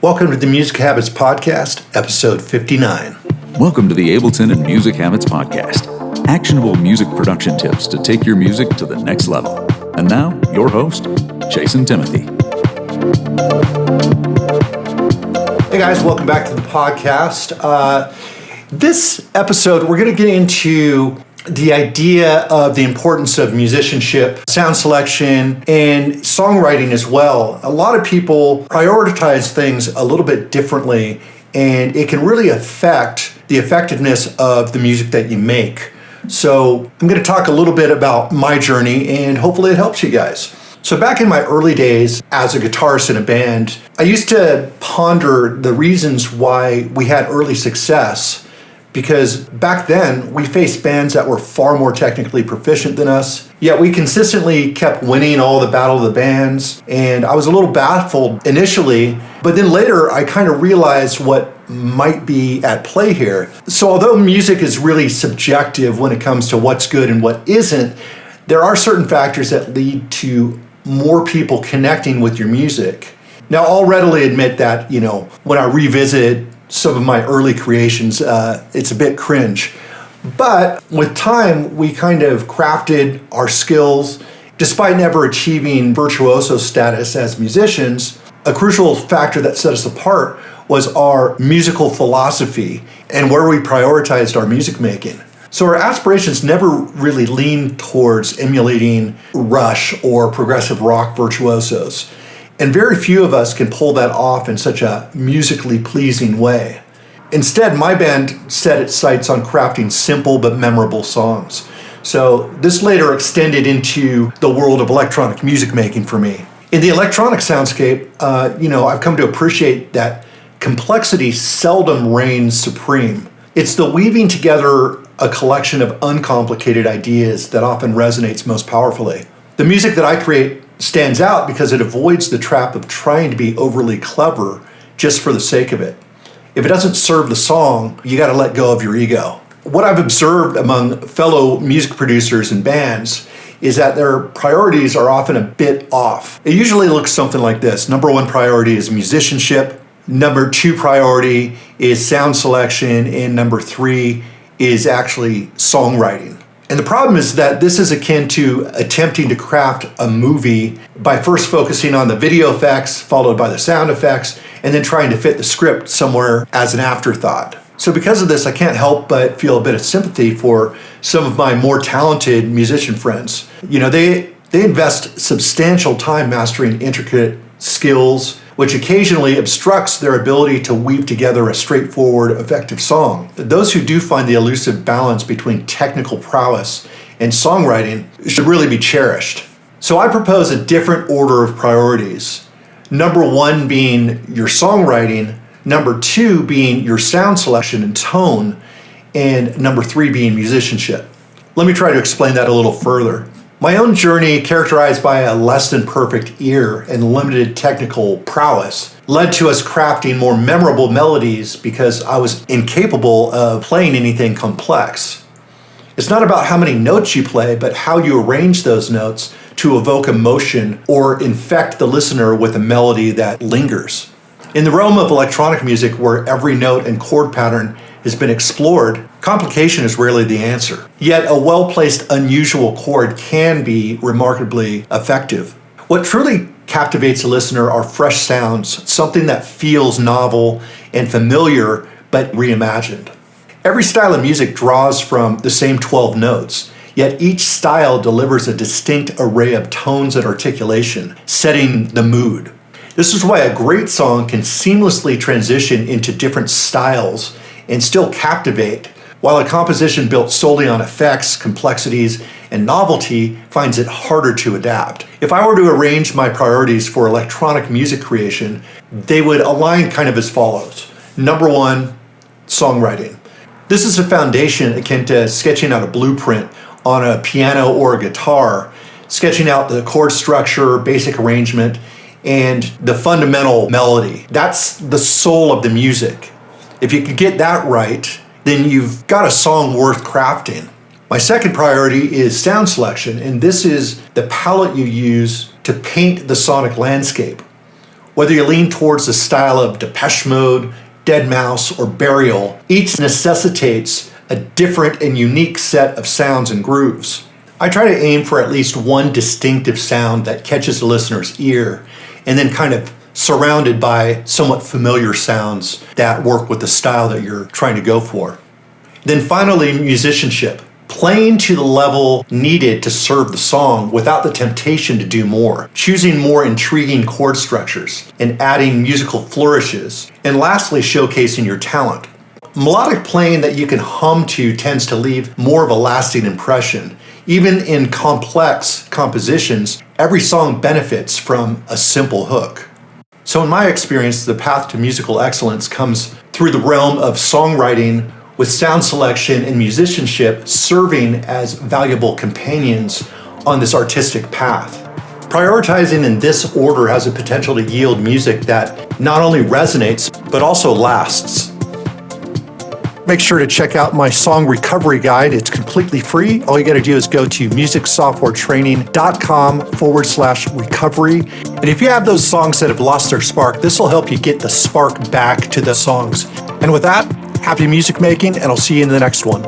Welcome to the Music Habits Podcast, episode 59. Welcome to the Ableton and Music Habits Podcast. Actionable music production tips to take your music to the next level. And now, your host, Jason Timothy. Hey guys, welcome back to the podcast. This episode, we're going to get into the idea of the importance of musicianship, sound selection, and songwriting as well. A lot of people prioritize things a little bit differently, and it can really affect the effectiveness of the music that you make. So I'm going to talk a little bit about my journey, and hopefully it helps you guys. So back in my early days as a guitarist in a band, I used to ponder the reasons why we had early success. Because back then, we faced bands that were far more technically proficient than us, yet we consistently kept winning all the battle of the bands, and I was a little baffled initially, but then later I kind of realized what might be at play here. So although music is really subjective when it comes to what's good and what isn't, there are certain factors that lead to more people connecting with your music. Now, I'll readily admit that, when I revisit some of my early creations, it's a bit cringe. But with time, we kind of crafted our skills. Despite never achieving virtuoso status as musicians, a crucial factor that set us apart was our musical philosophy and where we prioritized our music making. So our aspirations never really leaned towards emulating Rush or progressive rock virtuosos. And very few of us can pull that off in such a musically pleasing way. Instead, my band set its sights on crafting simple but memorable songs. So this later extended into the world of electronic music making for me. In the electronic soundscape, I've come to appreciate that complexity seldom reigns supreme. It's the weaving together a collection of uncomplicated ideas that often resonates most powerfully. The music that I create stands out because it avoids the trap of trying to be overly clever just for the sake of it. If it doesn't serve the song, you got to let go of your ego. What I've observed among fellow music producers and bands is that their priorities are often a bit off. It usually looks something like this. Number one priority is musicianship. Number two priority is sound selection. And number three is actually songwriting. And the problem is that this is akin to attempting to craft a movie by first focusing on the video effects, followed by the sound effects, and then trying to fit the script somewhere as an afterthought. So because of this, I can't help but feel a bit of sympathy for some of my more talented musician friends. They invest substantial time mastering intricate skills, which occasionally obstructs their ability to weave together a straightforward, effective song. Those who do find the elusive balance between technical prowess and songwriting should really be cherished. So I propose a different order of priorities. Number one being your songwriting, number two being your sound selection and tone, and number three being musicianship. Let me try to explain that a little further. My own journey, characterized by a less than perfect ear and limited technical prowess, led to us crafting more memorable melodies because I was incapable of playing anything complex. It's not about how many notes you play, but how you arrange those notes to evoke emotion or infect the listener with a melody that lingers. In the realm of electronic music, where every note and chord pattern has been explored, complication is rarely the answer. Yet a well-placed unusual chord can be remarkably effective. What truly captivates a listener are fresh sounds, something that feels novel and familiar but reimagined. Every style of music draws from the same 12 notes, yet each style delivers a distinct array of tones and articulation, setting the mood. This is why a great song can seamlessly transition into different styles and still captivate, while a composition built solely on effects, complexities, and novelty finds it harder to adapt. If I were to arrange my priorities for electronic music creation, they would align kind of as follows. Number one, songwriting. This is a foundation akin to sketching out a blueprint on a piano or a guitar, sketching out the chord structure, basic arrangement, and the fundamental melody. That's the soul of the music. If you can get that right, then you've got a song worth crafting. My second priority is sound selection, and this is the palette you use to paint the sonic landscape. Whether you lean towards the style of Depeche Mode, Deadmau5, or Burial, each necessitates a different and unique set of sounds and grooves. I try to aim for at least one distinctive sound that catches the listener's ear, and then kind of surrounded by somewhat familiar sounds that work with the style that you're trying to go for. Then finally, musicianship. Playing to the level needed to serve the song without the temptation to do more. Choosing more intriguing chord structures and adding musical flourishes. And lastly, showcasing your talent. Melodic playing that you can hum to tends to leave more of a lasting impression. Even in complex compositions, every song benefits from a simple hook. So in my experience, the path to musical excellence comes through the realm of songwriting, with sound selection and musicianship serving as valuable companions on this artistic path. Prioritizing in this order has the potential to yield music that not only resonates, but also lasts. Make sure to check out my song recovery guide. It's completely free. All you got to do is go to musicsoftwaretraining.com/recovery. And if you have those songs that have lost their spark, this will help you get the spark back to the songs. And with that, happy music making, and I'll see you in the next one.